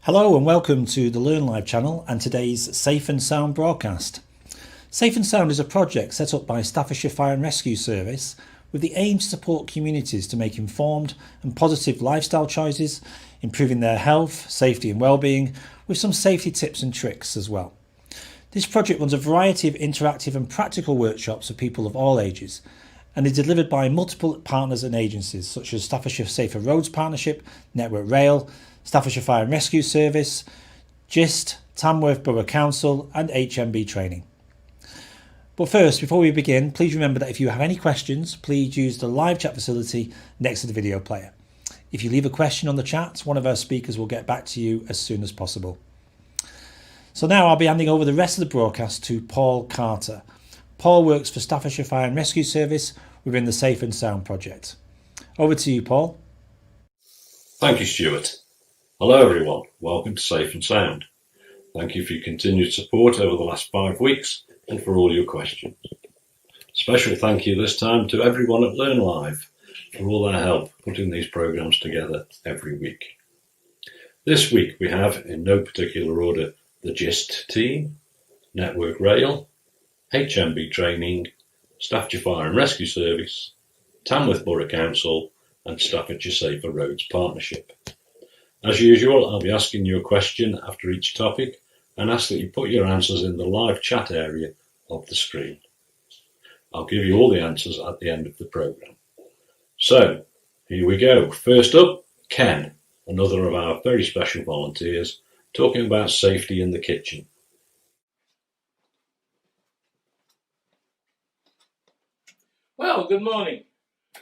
Hello and welcome to the Learn Live channel and today's Safe and Sound broadcast. Safe and Sound is a project set up by Staffordshire Fire and Rescue Service with the aim to support communities to make informed and positive lifestyle choices, improving their health, safety and well-being, with some safety tips and tricks as well. This project runs a variety of interactive and practical workshops for people of all ages and is delivered by multiple partners and agencies such as Staffordshire Safer Roads Partnership, Network Rail, Staffordshire Fire and Rescue Service, GIST, Tamworth Borough Council and HMB Training. But first, before we begin, please remember that if you have any questions, please use the live chat facility next to the video player. If you leave a question on the chat, one of our speakers will get back to you as soon as possible. So now I'll be handing over the rest of the broadcast to Paul Carter. Paul works for Staffordshire Fire and Rescue Service within the Safe and Sound project. Over to you, Paul. Thank you, Stuart. Hello everyone, welcome to Safe and Sound. Thank you for your continued support over the last 5 weeks and for all your questions. Special thank you this time to everyone at Learn Live for all their help putting these programmes together every week. This week we have, in no particular order, the GIST team, Network Rail, HMB Training, Staffordshire Fire and Rescue Service, Tamworth Borough Council and Staffordshire Safer Roads Partnership. As usual, I'll be asking you a question after each topic and ask that you put your answers in the live chat area of the screen. I'll give you all the answers at the end of the programme. So, here we go. First up, Ken, another of our very special volunteers, talking about safety in the kitchen. Well, good morning.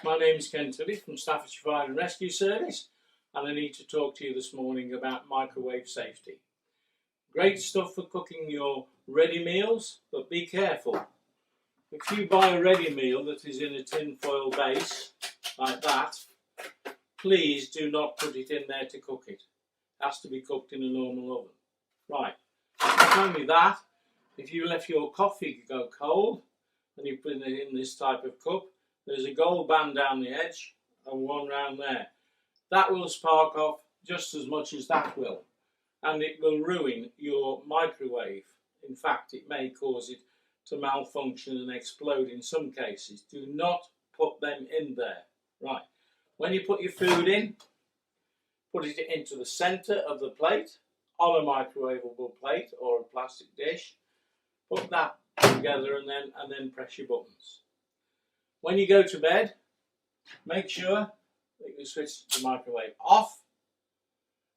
My name is Ken Tilley from Staffordshire Fire and Rescue Service, and I need to talk to you this morning about microwave safety. Great stuff for cooking your ready meals, but be careful. If you buy a ready meal that is in a tin foil base, like that, please do not put it in there to cook it. It has to be cooked in a normal oven. Right, not only that, if you left your coffee go cold, and you put it in this type of cup, there's a gold band down the edge and one round there. That will spark off just as much as that will, and it will ruin your microwave. In fact, it may cause it to malfunction and explode in some cases. Do not put them in there. Right, when you put your food in, put it into the centre of the plate on a microwavable plate or a plastic dish. Put that together and then press your buttons. When you go to bed, make sure that you switch the microwave off.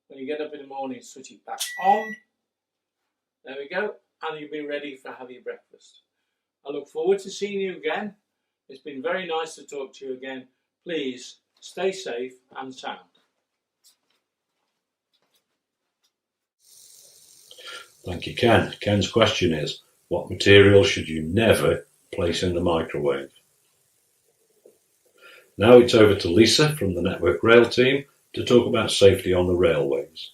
When you get up in the morning, switch it back on. There we go, and you'll be ready for have your breakfast. I look forward to seeing you again. It's been very nice to talk to you again. Please stay safe and sound. Thank you, Ken. Ken's question is, what material should you never place in the microwave? Now it's over to Lisa from the Network Rail team to talk about safety on the railways.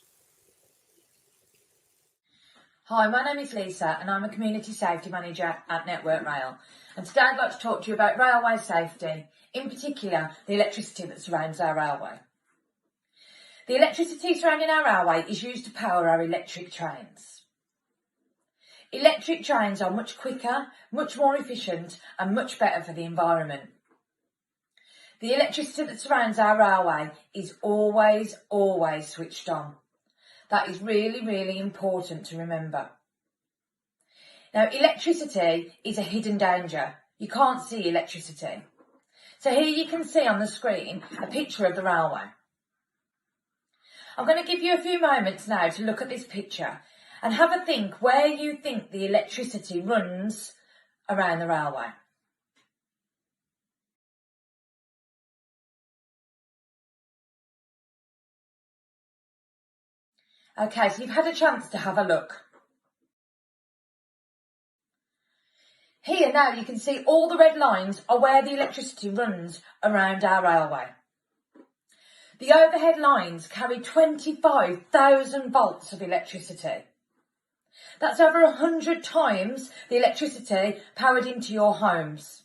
Hi, my name is Lisa and I'm a Community Safety Manager at Network Rail. And today I'd like to talk to you about railway safety, in particular the electricity that surrounds our railway. The electricity surrounding our railway is used to power our electric trains. Electric trains are much quicker, much more efficient and much better for the environment. The electricity that surrounds our railway is always switched on. That is really important to remember. Now, electricity is a hidden danger. You can't see electricity. So here you can see on the screen a picture of the railway. I'm going to give you a few moments now to look at this picture and have a think where you think the electricity runs around the railway. Okay, so you've had a chance to have a look. Here now you can see all the red lines are where the electricity runs around our railway. The overhead lines carry 25,000 volts of electricity. That's over 100 times the electricity powered into your homes.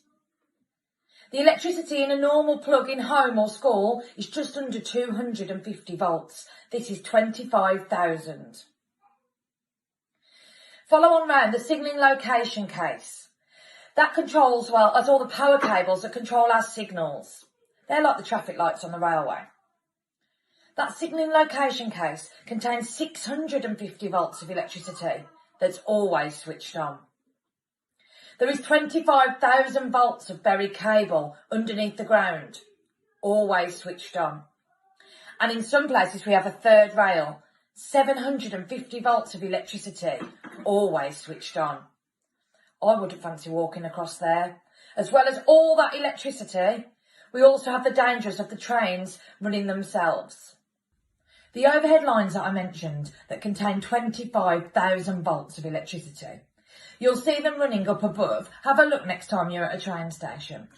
The electricity in a normal plug in home or school is just under 250 volts. This is 25,000. Follow on round the signalling location case. That controls, well, as all the power cables that control our signals. They're like the traffic lights on the railway. That signalling location case contains 650 volts of electricity that's always switched on. There is 25,000 volts of buried cable underneath the ground, always switched on. And in some places we have a third rail, 750 volts of electricity, always switched on. I wouldn't fancy walking across there. As well as all that electricity, we also have the dangers of the trains running themselves. The overhead lines that I mentioned that contain 25,000 volts of electricity. You'll see them running up above. Have a look next time you're at a train station.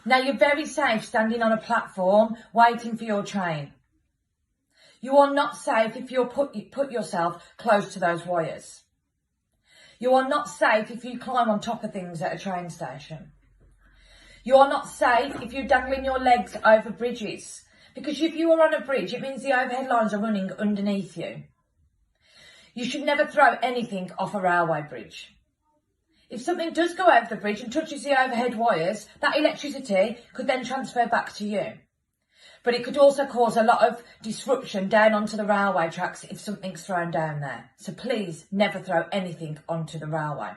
Now you're very safe standing on a platform waiting for your train. You are not safe if you put yourself close to those wires. You are not safe if you climb on top of things at a train station. You are not safe if you're dangling your legs over bridges. Because if you are on a bridge, it means the overhead lines are running underneath you. You should never throw anything off a railway bridge. If something does go over the bridge and touches the overhead wires, that electricity could then transfer back to you. But it could also cause a lot of disruption down onto the railway tracks if something's thrown down there. So please never throw anything onto the railway.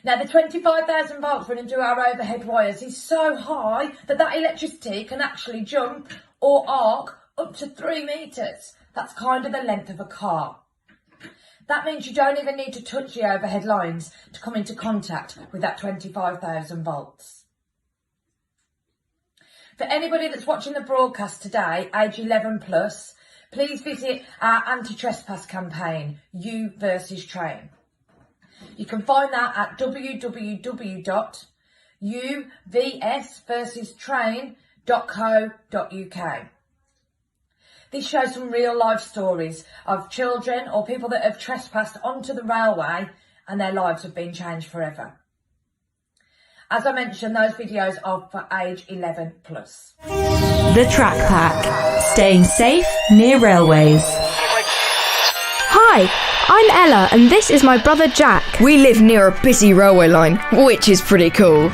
Now the 25,000 volts running through our overhead wires is so high that electricity can actually jump or arc up to 3 metres. That's kind of the length of a car. That means you don't even need to touch the overhead lines to come into contact with that 25,000 volts. For anybody that's watching the broadcast today, age 11 plus, please visit our anti-trespass campaign, You versus Train. You can find that at www.uvsversustrain.co.uk. This shows some real life stories of children or people that have trespassed onto the railway and their lives have been changed forever. As I mentioned, those videos are for age 11 plus. The Track Pack. Staying safe near railways. Hi, I'm Ella and this is my brother Jack. We live near a busy railway line, which is pretty cool.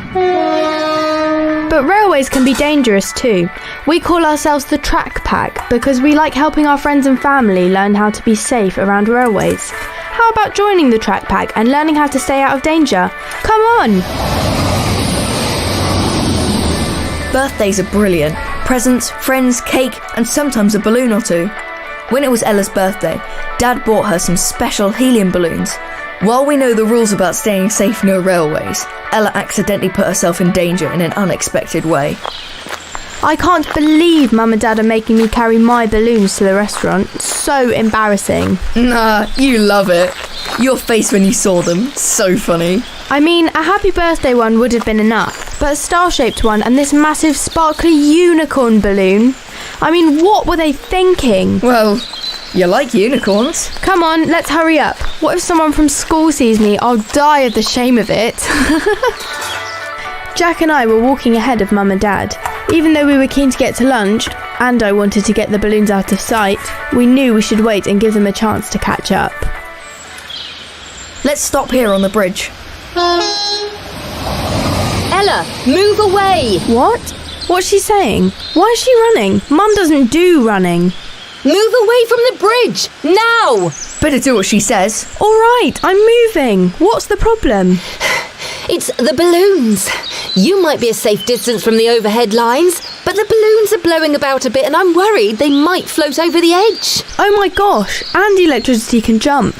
But railways can be dangerous too. We call ourselves the Track Pack because we like helping our friends and family learn how to be safe around railways. How about joining the Track Pack and learning how to stay out of danger? Come on! Birthdays are brilliant. Presents, friends, cake, and sometimes a balloon or two. When it was Ella's birthday, Dad bought her some special helium balloons. While we know the rules about staying safe near railways, Ella accidentally put herself in danger in an unexpected way. I can't believe Mum and Dad are making me carry my balloons to the restaurant. So embarrassing. Nah, you love it. Your face when you saw them, so funny. I mean, a happy birthday one would have been enough, but a star-shaped one and this massive sparkly unicorn balloon. I mean, what were they thinking? Well, you like unicorns. Come on, let's hurry up. What if someone from school sees me? I'll die of the shame of it. Jack and I were walking ahead of Mum and Dad. Even though we were keen to get to lunch, and I wanted to get the balloons out of sight, we knew we should wait and give them a chance to catch up. Let's stop here on the bridge. Ella, move away! What? What's she saying? Why is she running? Mum doesn't do running. Move away from the bridge! Now! Better do what she says. All right, I'm moving. What's the problem? It's the balloons. You might be a safe distance from the overhead lines, but the balloons are blowing about a bit and I'm worried they might float over the edge. Oh my gosh, and electricity can jump.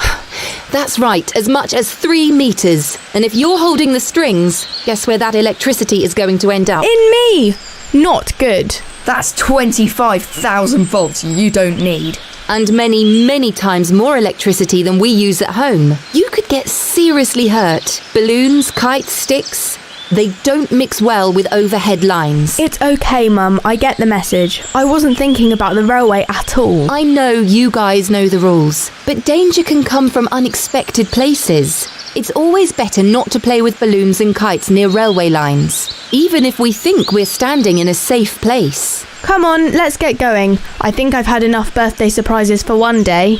That's right, as much as 3 meters. And if you're holding the strings, guess where that electricity is going to end up? In me! Not good. That's 25,000 volts you don't need. And many, many times more electricity than we use at home. You could get seriously hurt. Balloons, kites, sticks, they don't mix well with overhead lines. It's okay, Mum. I get the message. I wasn't thinking about the railway at all. I know you guys know the rules, but danger can come from unexpected places. It's always better not to play with balloons and kites near railway lines, even if we think we're standing in a safe place. Come on, let's get going. I think I've had enough birthday surprises for one day.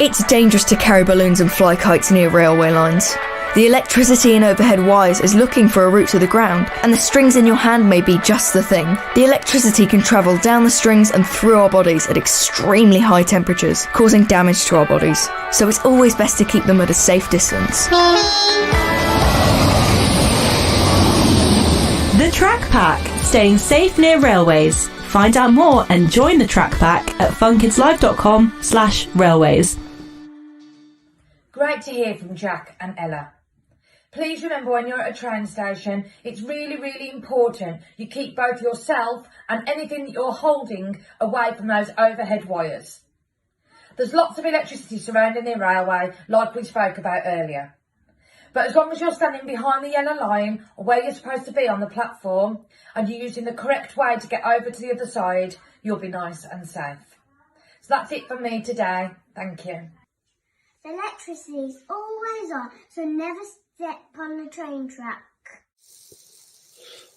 It's dangerous to carry balloons and fly kites near railway lines. The electricity in overhead wires is looking for a route to the ground, and the strings in your hand may be just the thing. The electricity can travel down the strings and through our bodies at extremely high temperatures, causing damage to our bodies. So it's always best to keep them at a safe distance. The Track Pack, staying safe near railways. Find out more and join the Track Pack at funkidslive.com/railways. Great to hear from Jack and Ella. Please remember when you're at a train station, it's really, really important you keep both yourself and anything that you're holding away from those overhead wires. There's lots of electricity surrounding the railway, like we spoke about earlier. But as long as you're standing behind the yellow line or where you're supposed to be on the platform and you're using the correct way to get over to the other side, you'll be nice and safe. So that's it from me today. Thank you. The electricity is always on, so never step on the train track.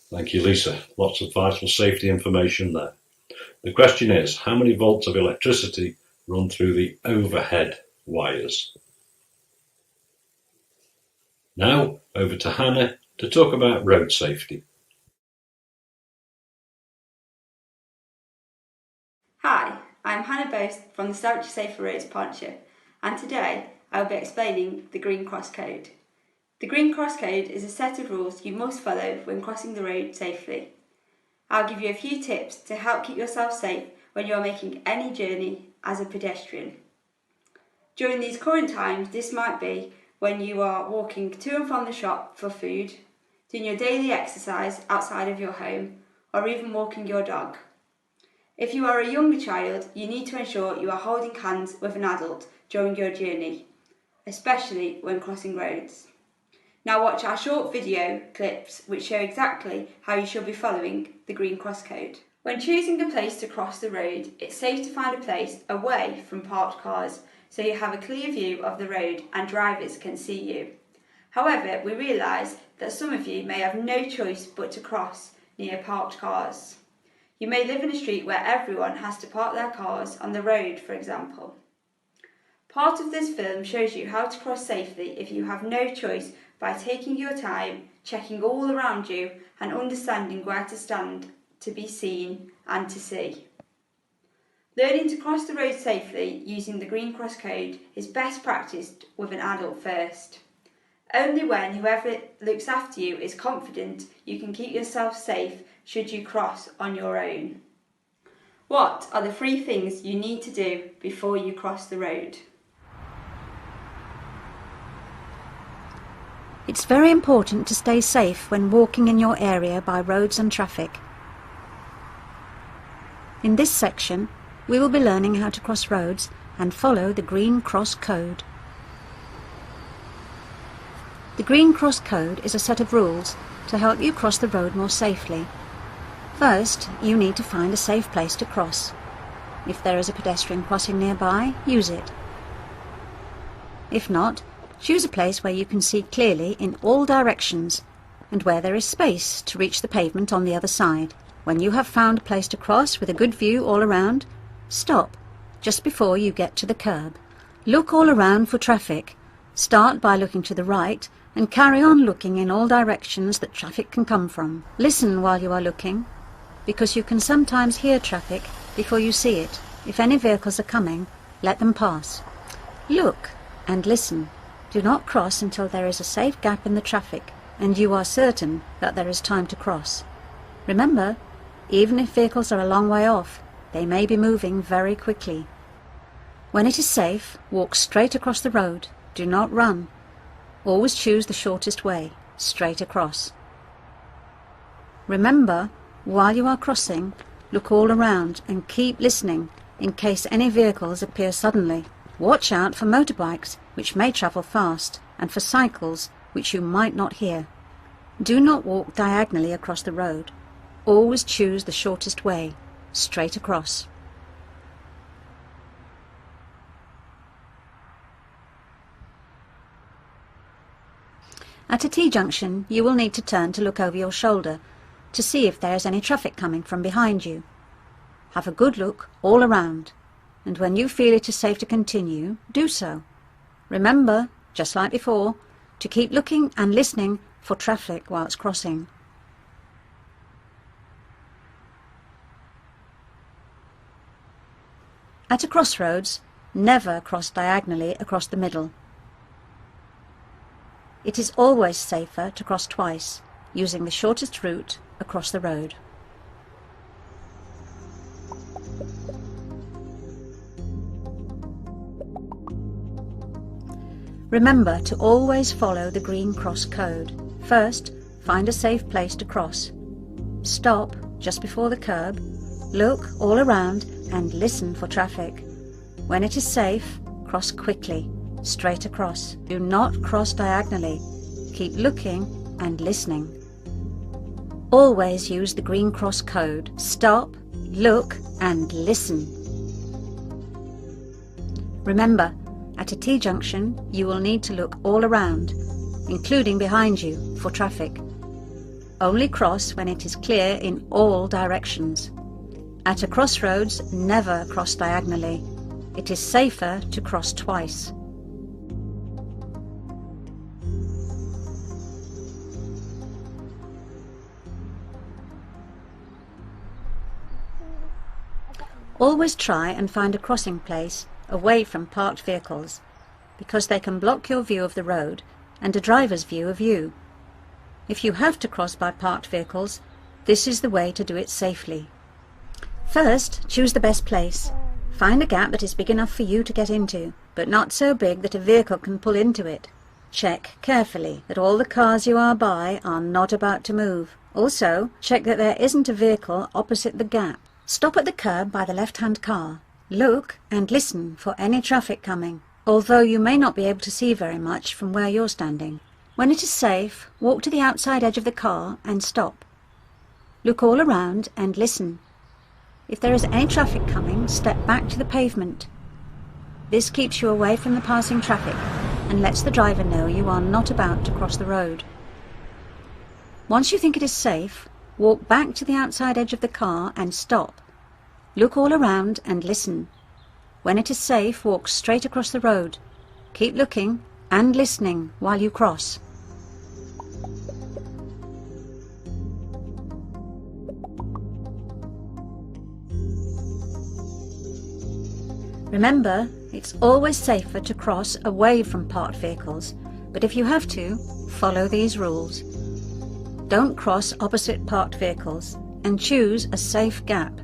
Thank you, Lisa. Lots of vital safety information there. The question is, how many volts of electricity run through the overhead wires? Now, over to Hannah to talk about road safety. Hi, I'm Hannah Boast from the Staffordshire Safer Roads Partnership, and today I will be explaining the Green Cross Code. The Green Cross Code is a set of rules you must follow when crossing the road safely. I'll give you a few tips to help keep yourself safe when you are making any journey as a pedestrian. During these current times, this might be when you are walking to and from the shop for food, doing your daily exercise outside of your home, or even walking your dog. If you are a younger child, you need to ensure you are holding hands with an adult during your journey, especially when crossing roads. Now watch our short video clips which show exactly how you should be following the Green Cross Code. When choosing a place to cross the road, it's safe to find a place away from parked cars so you have a clear view of the road and drivers can see you. However, we realise that some of you may have no choice but to cross near parked cars. You may live in a street where everyone has to park their cars on the road, for example. Part of this film shows you how to cross safely if you have no choice by taking your time, checking all around you and understanding where to stand to be seen and to see. Learning to cross the road safely using the Green Cross Code is best practiced with an adult first. Only when whoever looks after you is confident you can keep yourself safe should you cross on your own. What are the 3 things you need to do before you cross the road? It's very important to stay safe when walking in your area by roads and traffic. In this section, we will be learning how to cross roads and follow the Green Cross Code. The Green Cross Code is a set of rules to help you cross the road more safely. First, you need to find a safe place to cross. If there is a pedestrian crossing nearby, use it. If not, choose a place where you can see clearly in all directions and where there is space to reach the pavement on the other side. When you have found a place to cross with a good view all around, stop just before you get to the curb. Look all around for traffic. Start by looking to the right and carry on looking in all directions that traffic can come from. Listen while you are looking, because you can sometimes hear traffic before you see it. If any vehicles are coming, let them pass. Look and listen. Do not cross until there is a safe gap in the traffic and you are certain that there is time to cross. Remember, even if vehicles are a long way off, they may be moving very quickly. When it is safe, walk straight across the road. Do not run. Always choose the shortest way, straight across. Remember, while you are crossing, look all around and keep listening in case any vehicles appear suddenly. Watch out for motorbikes, which may travel fast, and for cycles, which you might not hear. Do not walk diagonally across the road. Always choose the shortest way, straight across. At a T-junction, you will need to turn to look over your shoulder to see if there is any traffic coming from behind you. Have a good look all around, and when you feel it is safe to continue, do so. Remember, just like before, to keep looking and listening for traffic whilst crossing. At a crossroads, never cross diagonally across the middle. It is always safer to cross twice, using the shortest route across the road. Remember to always follow the green cross code. First, find a safe place to cross. Stop just before the curb, look all around and listen for traffic. When it is safe, cross quickly, straight across. Do not cross diagonally. Keep looking and listening. Always use the green cross code. Stop, look and listen. Remember, at a T-junction, you will need to look all around, including behind you, for traffic. Only cross when it is clear in all directions. At a crossroads, never cross diagonally. It is safer to cross twice. Always try and find a crossing place away from parked vehicles, because they can block your view of the road and a driver's view of you. If you have to cross by parked vehicles, this is the way to do it safely. First, choose the best place. Find a gap that is big enough for you to get into, but not so big that a vehicle can pull into it. Check carefully that all the cars you are by are not about to move. Also, check that there isn't a vehicle opposite the gap. Stop at the curb by the left-hand car. Look and listen for any traffic coming, although you may not be able to see very much from where you're standing. When it is safe, walk to the outside edge of the car and stop. Look all around and listen. If there is any traffic coming, step back to the pavement. This keeps you away from the passing traffic and lets the driver know you are not about to cross the road. Once you think it is safe, walk back to the outside edge of the car and stop. Look all around and listen. When it is safe, walk straight across the road. Keep looking and listening while you cross. Remember, it's always safer to cross away from parked vehicles, but if you have to, follow these rules. Don't cross opposite parked vehicles and choose a safe gap.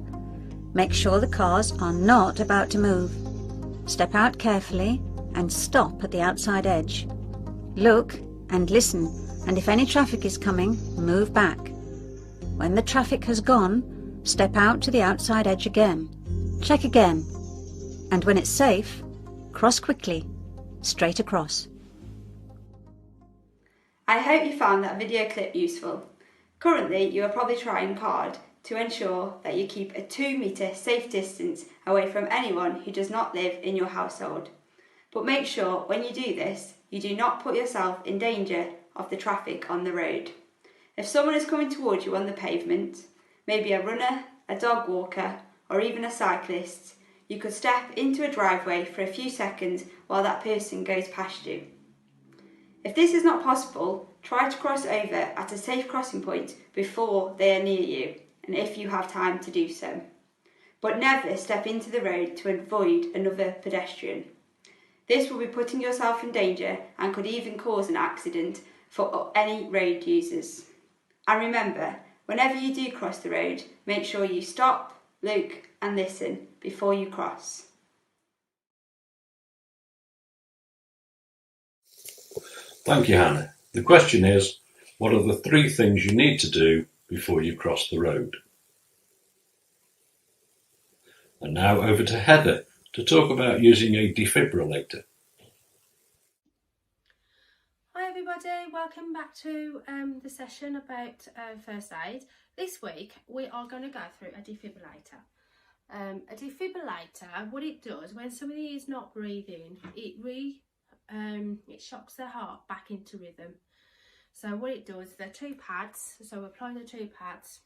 Make sure the cars are not about to move. Step out carefully and stop at the outside edge. Look and listen, and if any traffic is coming, move back. When the traffic has gone, step out to the outside edge again. Check again. And when it's safe, cross quickly, straight across. I hope you found that video clip useful. Currently, you are probably trying hard to ensure that you keep a 2-metre safe distance away from anyone who does not live in your household. But make sure when you do this, you do not put yourself in danger of the traffic on the road. If someone is coming towards you on the pavement, maybe a runner, a dog walker, or even a cyclist, you could step into a driveway for a few seconds while that person goes past you. If this is not possible, try to cross over at a safe crossing point before they are near you, and if you have time to do so. But never step into the road to avoid another pedestrian. This will be putting yourself in danger and could even cause an accident for any road users. And remember, whenever you do cross the road, make sure you stop, look and listen before you cross. Thank you, Hannah. The question is, what are the 3 things you need to do before you cross the road? And now over to Heather to talk about using a defibrillator. Hi everybody, welcome back to the session about first aid. This week we are going to go through a defibrillator. A defibrillator, what it does when somebody is not breathing, it shocks their heart back into rhythm. So what it does, there are 2 pads, so apply the 2 pads.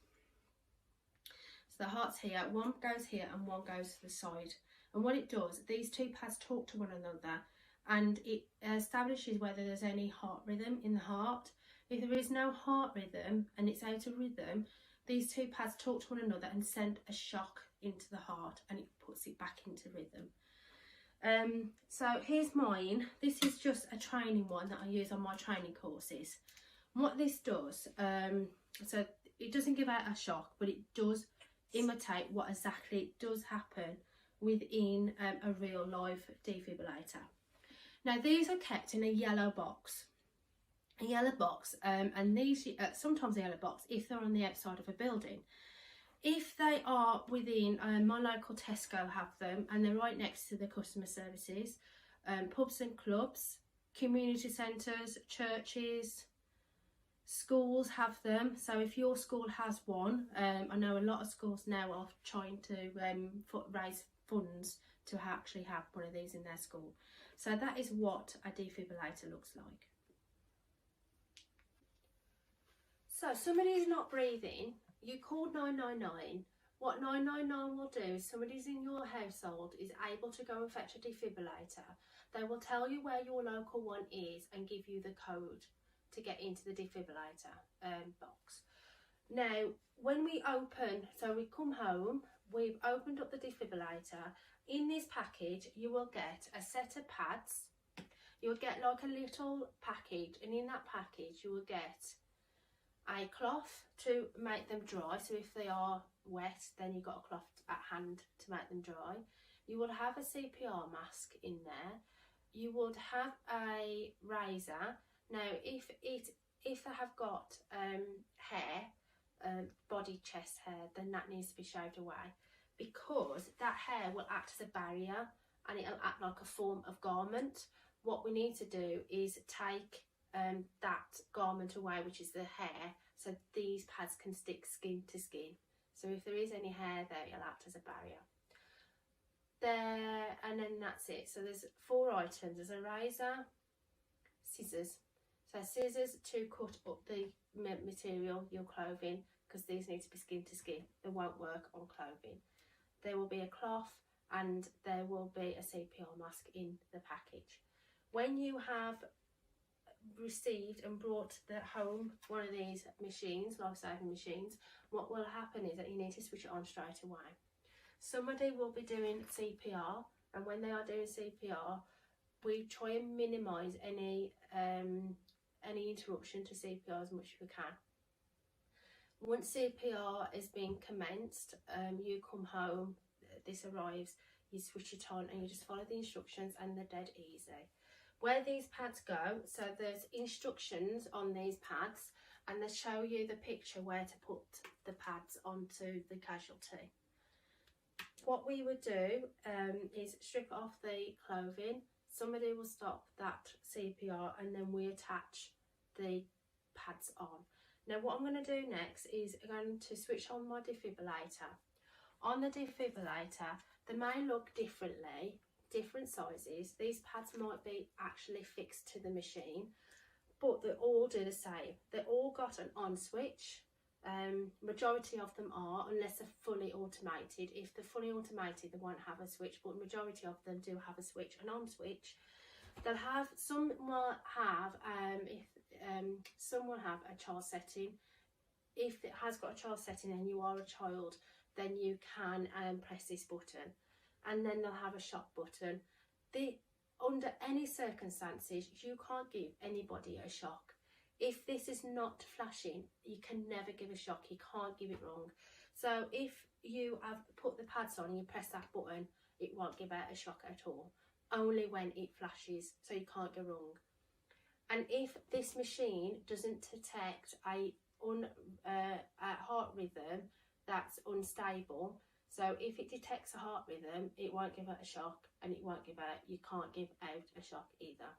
So the heart's here, one goes here and one goes to the side. And what it does, these 2 pads talk to one another, and it establishes whether there's any heart rhythm in the heart. If there is no heart rhythm and it's out of rhythm, these 2 pads talk to one another and send a shock into the heart, and it puts it back into rhythm. So here's mine. This is just a training one that I use on my training courses. And what this does, so it doesn't give out a shock, but it does imitate what exactly does happen within a real live defibrillator. Now these are kept in a yellow box. A yellow box, and these sometimes a yellow box if they're on the outside of a building. If they are within, my local Tesco have them, and they're right next to the customer services, pubs and clubs, community centres, churches, schools have them. So if your school has one, I know a lot of schools now are trying to raise funds to actually have one of these in their school. So that is what a defibrillator looks like. So somebody's not breathing, you called 999. What 999 will do is somebody's in your household is able to go and fetch a defibrillator. They will tell you where your local one is and give you the code to get into the defibrillator box. Now, when we open, so we come home, we've opened up the defibrillator. In this package, you will get a set of pads. You'll get like a little package, and in that package, you will get a cloth to make them dry. So if they are wet, then you've got a cloth at hand to make them dry. You will have a CPR mask in there. You would have a razor. Now, if they have got hair, body, chest hair, then that needs to be shaved away, because that hair will act as a barrier and it'll act like a form of garment. What we need to do is take that garment away, which is the hair, so these pads can stick skin to skin. So if there is any hair there, it'll act as a barrier. There, and then that's it. So there's 4 items. There's a razor, scissors. So scissors to cut up the material, your clothing, because these need to be skin to skin. They won't work on clothing. There will be a cloth, and there will be a CPR mask in the package. When you have received and brought home one of these machines, life-saving machines, what will happen is that you need to switch it on straight away. Somebody will be doing CPR, and when they are doing CPR, we try and minimise any interruption to CPR as much as we can. Once CPR is being commenced, you come home, this arrives, you switch it on, and you just follow the instructions, and they're dead easy. Where these pads go, so there's instructions on these pads, and they show you the picture where to put the pads onto the casualty. What we would do is strip off the clothing. Somebody will stop that CPR, and then we attach the pads on. Now what I'm going to do next is I'm going to switch on my defibrillator. On the defibrillator, they may look differently, different sizes. These pads might be actually fixed to the machine, but they all do the same. They all got an on switch. Majority of them are, unless they're fully automated. If they're fully automated, they won't have a switch, but majority of them do have a switch, an on switch. They'll have, some will have, some will have a child setting. If it has got a child setting and you are a child, then you can press this button, and then they'll have a shock button. Under any circumstances, you can't give anybody a shock. If this is not flashing, you can never give a shock. You can't give it wrong. So if you have put the pads on and you press that button, it won't give out a shock at all. Only when it flashes, so you can't go wrong. And if this machine doesn't detect a heart rhythm that's unstable, so if it detects a heart rhythm, it won't give out a shock, and it won't give out, you can't give out a shock either.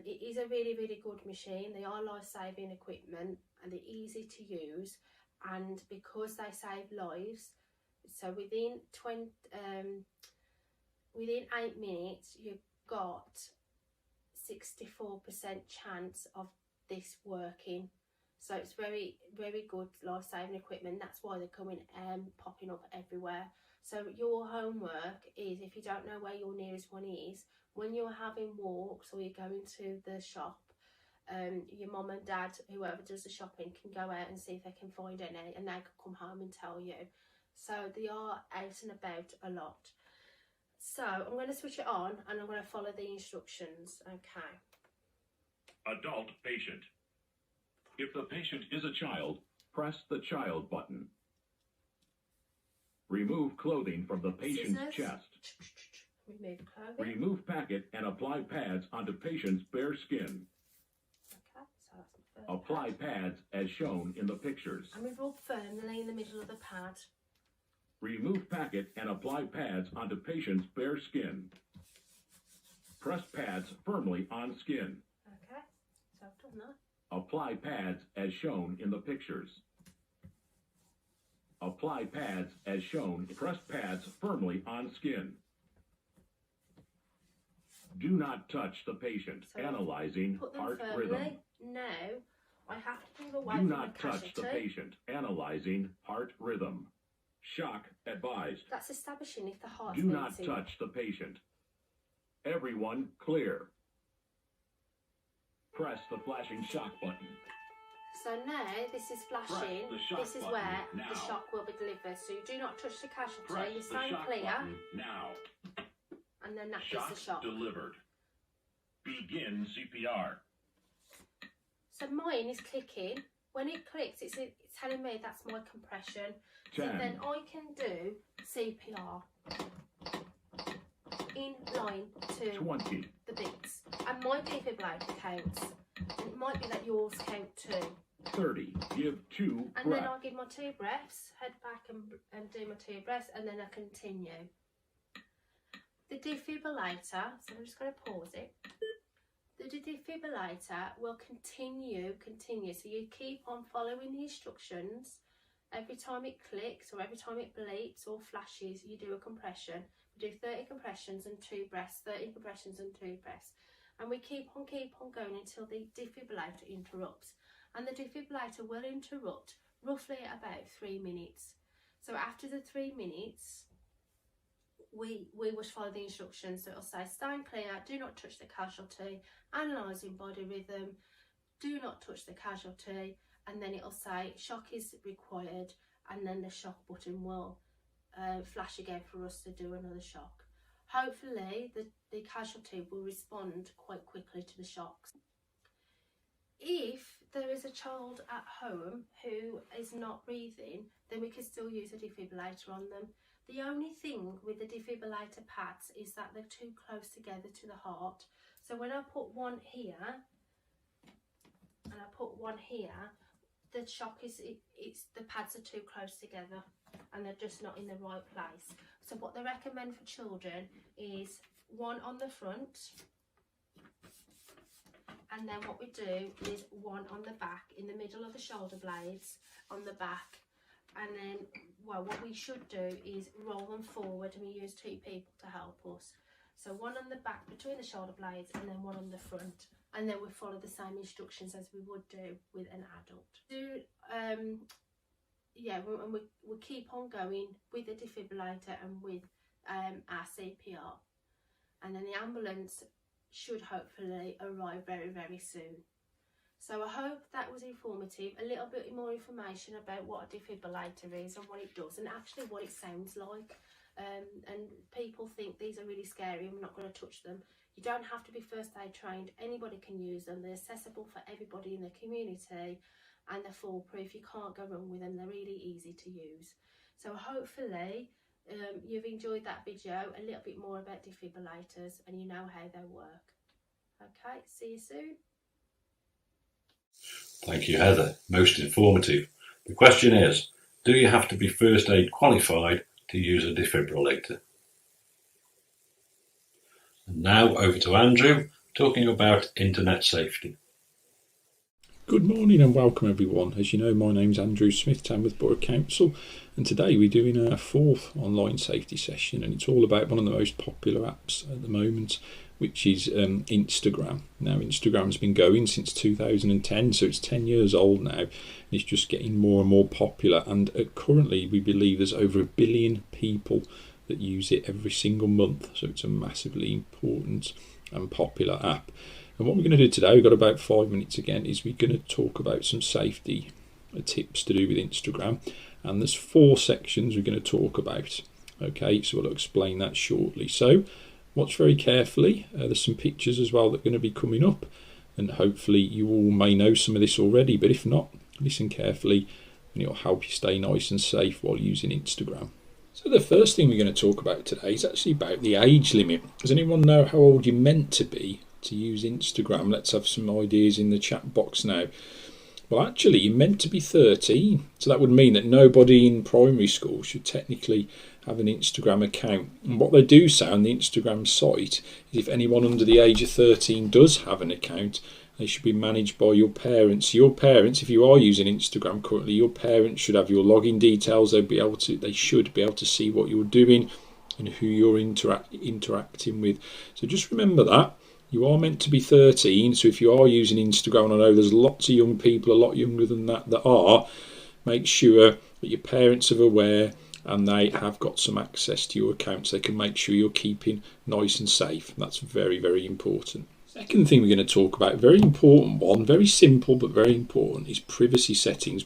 It is a really, really good machine. They are life-saving equipment, and they're easy to use, and because they save lives, so within 8 minutes you've got 64% chance of this working. So it's very, very good life-saving equipment. That's why they're coming popping up everywhere. So your homework is, if you don't know where your nearest one is, when you're having walks or you're going to the shop, your mum and dad, whoever does the shopping, can go out and see if they can find any, and they can come home and tell you. So they are out and about a lot. So I'm going to switch it on and I'm going to follow the instructions. Okay. Adult patient. If the patient is a child, press the child button. Remove clothing from the patient's chest. Remove clothing. Remove packet and apply pads onto patient's bare skin. Okay, so that's my first Apply pads as shown in the pictures. And we rub firmly in the middle of the pad. Remove packet and apply pads onto patient's bare skin. Press pads firmly on skin. Okay, so I've done that. Apply pads as shown in the pictures. Apply pads as shown. Press pads firmly on skin. Do not touch the patient. So analyzing put them heart firmly. rhythm. Now I have to move away Do from not the touch casualty. the patient. Analyzing heart rhythm. Shock advised. That's establishing if the heart's Do not beating. touch the patient. Everyone clear. Press the flashing shock button. So now this is flashing. Press the shock This is button where now. the shock will be delivered. So you do not touch the Press casualty. You the stand shock clear, button now. and then that Shock is the shock. delivered. Begin CPR. So mine is clicking. When it clicks, it's telling me that's my compression. So 10. then I can do CPR in line to 20. the beats. And my defibrillator counts. And it might be that yours count too. 30. Give 2 And breaths. then I'll give my 2 breaths, head back and do my 2 breaths, and then I continue. The defibrillator, so I'm just going to pause it. The defibrillator will continue. So you keep on following the instructions. Every time it clicks or every time it bleeps or flashes, you do a compression. We do 30 compressions and 2 breaths, 30 compressions and 2 breaths. And we keep on going until the defibrillator interrupts. And the defibrillator will interrupt roughly at about 3 minutes. So after the 3 minutes, we will follow the instructions. So it'll say stand clear, do not touch the casualty, analysing body rhythm, do not touch the casualty, and then it'll say shock is required, and then the shock button will flash again for us to do another shock. Hopefully the casualty will respond quite quickly to the shocks. If there is a child at home who is not breathing, then we can still use a defibrillator on them. The only thing with the defibrillator pads is that they're too close together to the heart. So when I put one here and I put one here, the shock is the pads are too close together and they're just not in the right place. So what they recommend for children is one on the front, and then what we do is one on the back, in the middle of the shoulder blades, on the back. And then, well, what we should do is roll them forward, and we use 2 people to help us. So one on the back between the shoulder blades, and then one on the front. And then we follow the same instructions as we would do with an adult. And we keep on going with the defibrillator and with our CPR. And then the ambulance should hopefully arrive very, very soon. So I hope that was informative, a little bit more information about what a defibrillator is and what it does and actually what it sounds like. And people think these are really scary and we're not going to touch them. You don't have to be first aid trained, anybody can use them. They're accessible for everybody in the community and they're foolproof. You can't go wrong with them, they're really easy to use. So hopefully you've enjoyed that video, a little bit more about defibrillators and you know how they work. Okay, see you soon. Thank you, Heather. Most informative. The question is, do you have to be first aid qualified to use a defibrillator? And now over to Andrew, talking about internet safety. Good morning and welcome everyone. As you know, my name's Andrew Smith, Tamworth Borough Council, and today we're doing our 4th online safety session, and it's all about one of the most popular apps at the moment, which is Instagram. Now, Instagram's been going since 2010, so it's 10 years old now, and it's just getting more and more popular. And currently, we believe there's over 1 billion people that use it every single month, so it's a massively important and popular app. And what we're going to do today, we've got about 5 minutes again, is we're going to talk about some safety tips to do with Instagram. And there's 4 sections we're going to talk about. Okay, so we'll explain that shortly. So watch very carefully. There's some pictures as well that are going to be coming up, and hopefully you all may know some of this already, but if not, listen carefully and it'll help you stay nice and safe while using Instagram. So the first thing we're going to talk about today is actually about the age limit. Does anyone know how old you're meant to be to use Instagram? Let's have some ideas in the chat box now. Well, actually, you're meant to be 13, so that would mean that nobody in primary school should technically have an Instagram account. And what they do say on the Instagram site is if anyone under the age of 13 does have an account, they should be managed by your parents. Your parents, if you are using Instagram currently, your parents should have your login details. They should be able to see what you're doing and who you're interacting with. So just remember that. You are meant to be 13, so if you are using Instagram, I know there's lots of young people, a lot younger than that are, make sure that your parents are aware and they have got some access to your account so they can make sure you're keeping nice and safe. That's very, very important. Second thing we're going to talk about, very important one, very simple but very important, is privacy settings,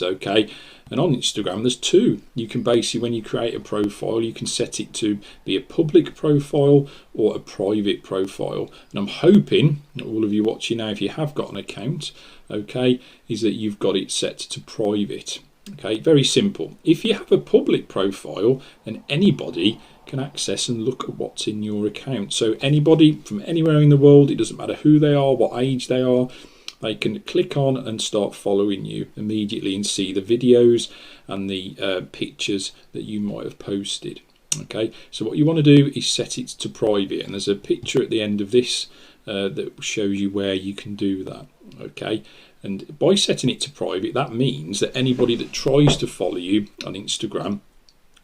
okay? And on Instagram there's 2. You can basically, when you create a profile, you can set it to be a public profile or a private profile. And I'm hoping that all of you watching now, if you have got an account, okay, is that you've got it set to private. Okay, very simple. If you have a public profile, then anybody can access and look at what's in your account. So anybody from anywhere in the world, it doesn't matter who they are, what age they are, they can click on and start following you immediately and see the videos and the pictures that you might have posted. Okay, so what you want to do is set it to private, and there's a picture at the end of this that shows you where you can do that. Okay, and by setting it to private, that means that anybody that tries to follow you on Instagram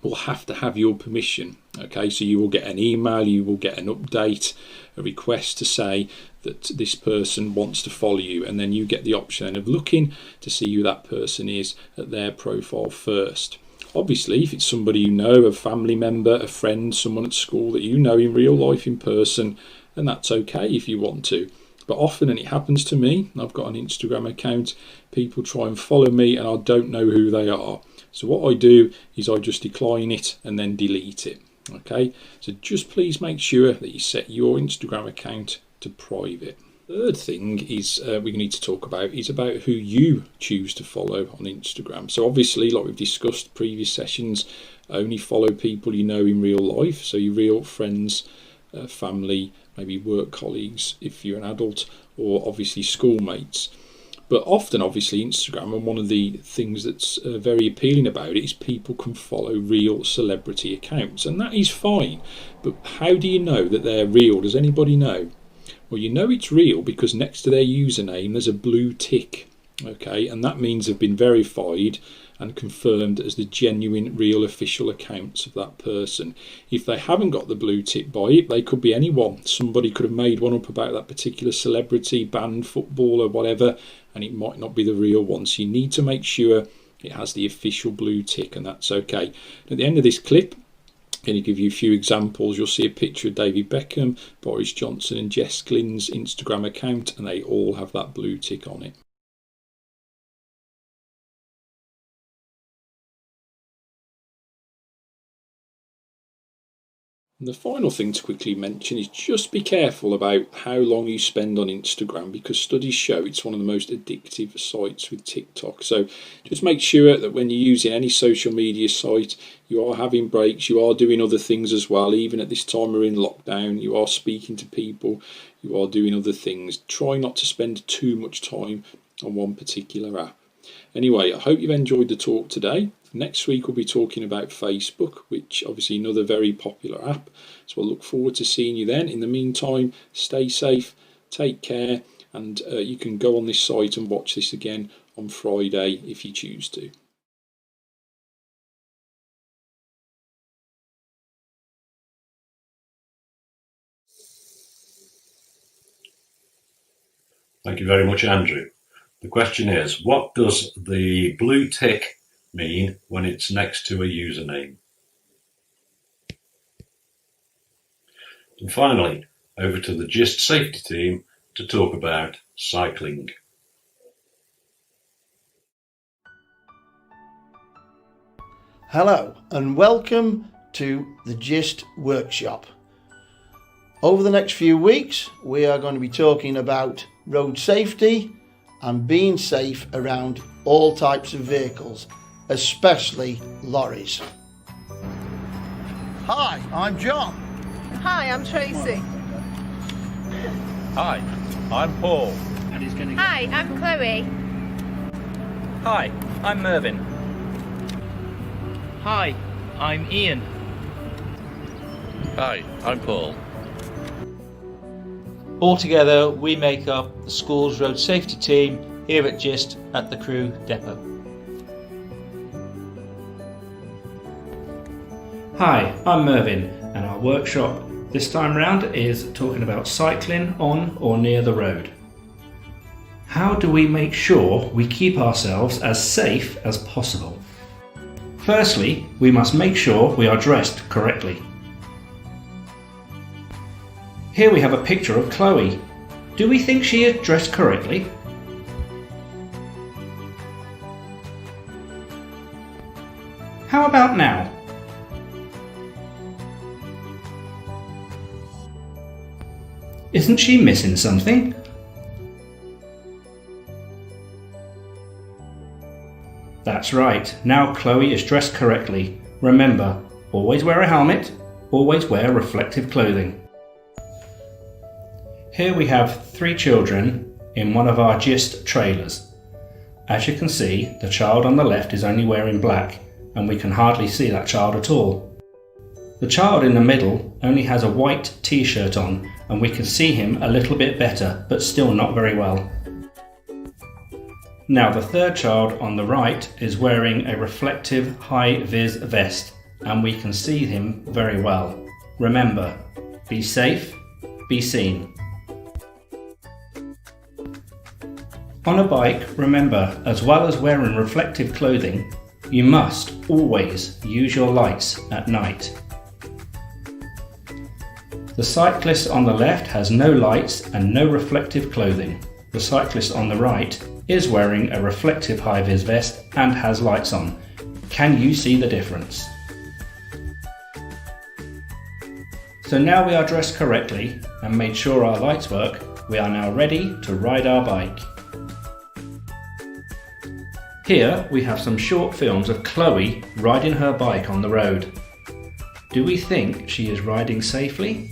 will have to have your permission. Okay, so you will get an email, you will get an update, a request to say that this person wants to follow you, and then you get the option of looking to see who that person is at their profile first. Obviously, if it's somebody you know, a family member, a friend, someone at school that you know in real life in person, then that's okay if you want to. But often, and it happens to me, I've got an Instagram account, people try and follow me and I don't know who they are. So what I do is I just decline it and then delete it. Okay, so just please make sure that you set your Instagram account to private. Third thing is we need to talk about is about who you choose to follow on Instagram. So obviously, like we've discussed previous sessions, only follow people you know in real life, so your real friends, family, maybe work colleagues if you're an adult, or obviously schoolmates. But often, obviously, Instagram, and one of the things that's very appealing about it is people can follow real celebrity accounts, and that is fine. But how do you know that they're real? Does anybody know? Well, you know it's real because next to their username there's a blue tick, okay, and that means they've been verified and confirmed as the genuine, real, official accounts of that person. If they haven't got the blue tick by it, they could be anyone. Somebody could have made one up about that particular celebrity, band, footballer, whatever, and it might not be the real one. So you need to make sure it has the official blue tick, and that's okay. At the end of this clip, I'm going to give you a few examples. You'll see a picture of David Beckham, Boris Johnson and Jess Glynne's Instagram account, and they all have that blue tick on it. And the final thing to quickly mention is just be careful about how long you spend on Instagram, because studies show it's one of the most addictive sites with TikTok. So just make sure that when you're using any social media site, you are having breaks, you are doing other things as well. Even at this time we're in lockdown, you are speaking to people, you are doing other things. Try not to spend too much time on one particular app. Anyway, I hope you've enjoyed the talk today. Next week we'll be talking about Facebook, which obviously another very popular app. So I'll look forward to seeing you then. In the meantime, stay safe, take care, and you can go on this site and watch this again on Friday if you choose to. Thank you very much, Andrew. The question is, what does the blue tick mean when it's next to a username? And finally, over to the GIST safety team to talk about cycling. Hello and welcome to the GIST workshop. Over the next few weeks we are going to be talking about road safety and being safe around all types of vehicles, especially lorries. Hi, I'm John. Hi, I'm Tracy. Hi, I'm Paul. Hi, I'm Chloe. Hi, I'm Mervyn. Hi, I'm Ian. Hi, I'm Paul. Altogether, we make up the school's road safety team here at GIST at the Crewe depot. Hi, I'm Mervyn, and our workshop this time round is talking about cycling on or near the road. How do we make sure we keep ourselves as safe as possible? Firstly, we must make sure we are dressed correctly. Here we have a picture of Chloe. Do we think she is dressed correctly? How about now? Isn't she missing something? That's right, now Chloe is dressed correctly. Remember, always wear a helmet, always wear reflective clothing. Here we have 3 children in one of our GIST trailers. As you can see, the child on the left is only wearing black, and we can hardly see that child at all. The child in the middle only has a white t-shirt on, and we can see him a little bit better, but still not very well. Now the third child on the right is wearing a reflective high-vis vest, and we can see him very well. Remember, be safe, be seen. On a bike, remember, as well as wearing reflective clothing, you must always use your lights at night. The cyclist on the left has no lights and no reflective clothing. The cyclist on the right is wearing a reflective high-vis vest and has lights on. Can you see the difference? So now we are dressed correctly and made sure our lights work, we are now ready to ride our bike. Here we have some short films of Chloe riding her bike on the road. Do we think she is riding safely?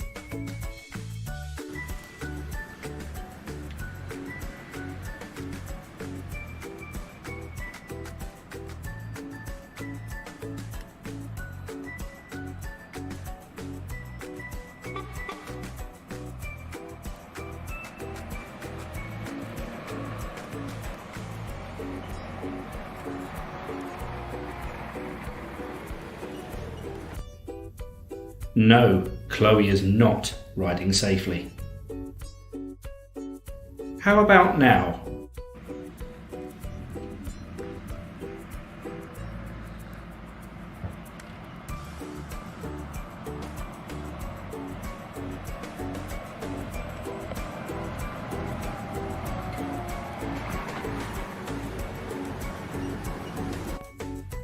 No, Chloe is not riding safely. How about now?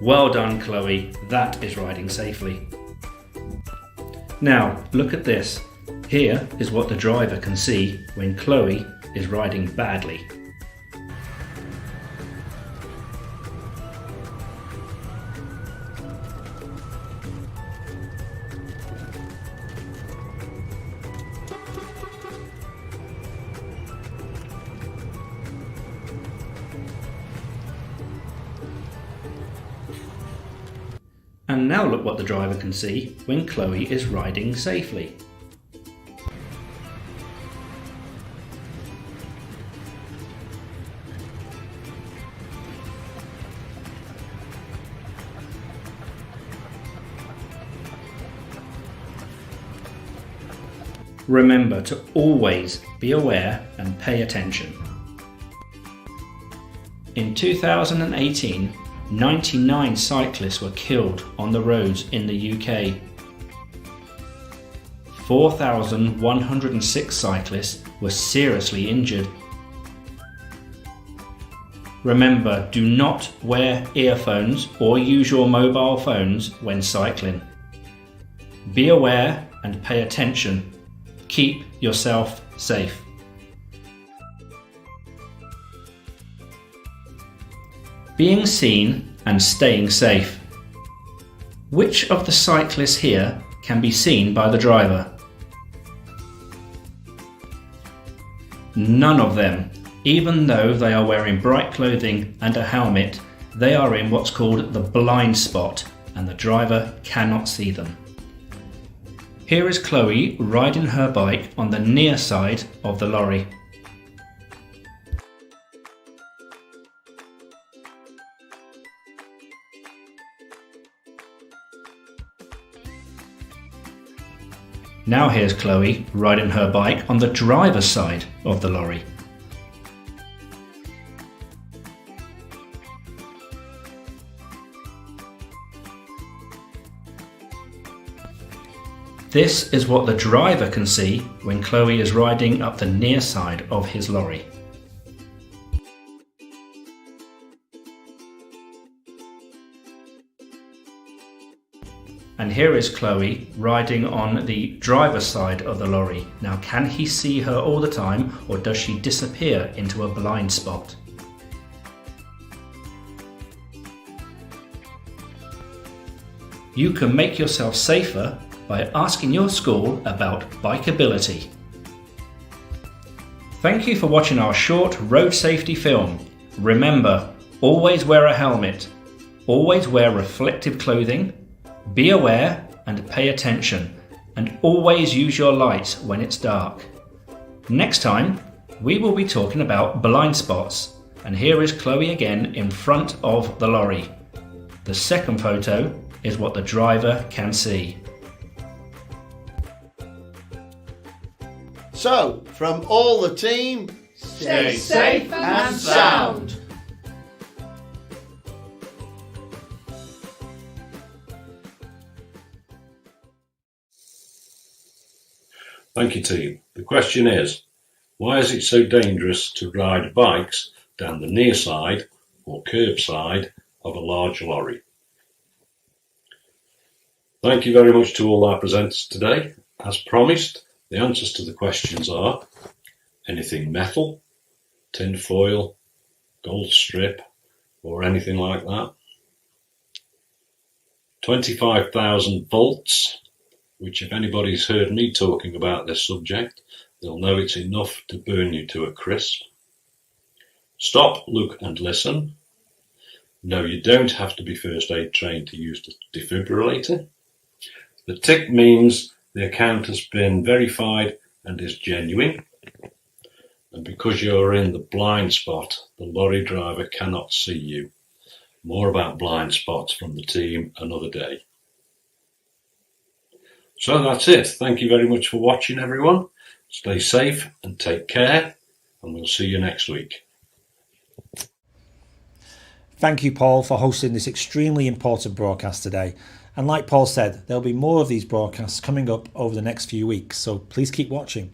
Well done, Chloe. That is riding safely. Now, look at this. Here is what the driver can see when Chloe is riding badly. And now look what the driver can see when Chloe is riding safely. Remember to always be aware and pay attention. In 2018, 99 cyclists were killed on the roads in the UK. 4,106 cyclists were seriously injured. Remember, do not wear earphones or use your mobile phones when cycling. Be aware and pay attention. Keep yourself safe. Being seen and staying safe. Which of the cyclists here can be seen by the driver? None of them. Even though they are wearing bright clothing and a helmet, they are in what's called the blind spot and the driver cannot see them. Here is Chloe riding her bike on the near side of the lorry. Now here's Chloe riding her bike on the driver's side of the lorry. This is what the driver can see when Chloe is riding up the near side of his lorry. And here is Chloe riding on the driver's side of the lorry. Now, can he see her all the time, or does she disappear into a blind spot? You can make yourself safer by asking your school about bikeability. Thank you for watching our short road safety film. Remember, always wear a helmet, always wear reflective clothing, be aware and pay attention, and always use your lights when it's dark. Next time, we will be talking about blind spots, and here is Chloe again in front of the lorry. The second photo is what the driver can see. So, from all the team, stay safe and sound. Thank you, team. The question is, why is it so dangerous to ride bikes down the near side or curb side of a large lorry? Thank you very much to all our presenters today. As promised, the answers to the questions are anything metal, tin foil, gold strip, or anything like that. 25,000 volts, which if anybody's heard me talking about this subject, they'll know it's enough to burn you to a crisp. Stop, look and listen. No, you don't have to be first aid trained to use the defibrillator. The tick means the account has been verified and is genuine. And because you're in the blind spot, the lorry driver cannot see you. More about blind spots from the team another day. So that's it. Thank you very much for watching, everyone. Stay safe and take care, and we'll see you next week. Thank you, Paul, for hosting this extremely important broadcast today. And like Paul said, there'll be more of these broadcasts coming up over the next few weeks, so please keep watching.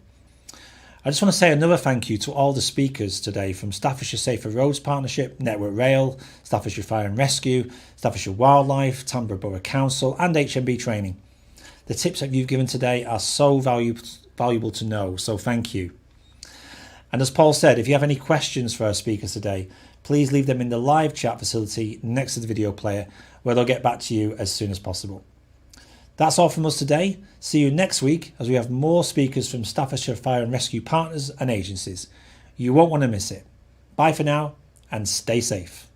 I just want to say another thank you to all the speakers today from Staffordshire Safer Roads Partnership, Network Rail, Staffordshire Fire and Rescue, Staffordshire Wildlife, Tamborough Borough Council and HMB Training. The tips that you've given today are so valuable to know, so thank you. And as Paul said, if you have any questions for our speakers today, please leave them in the live chat facility next to the video player, where they'll get back to you as soon as possible. That's all from us today. See you next week as we have more speakers from Staffordshire Fire and Rescue partners and agencies. You won't want to miss it. Bye for now and stay safe.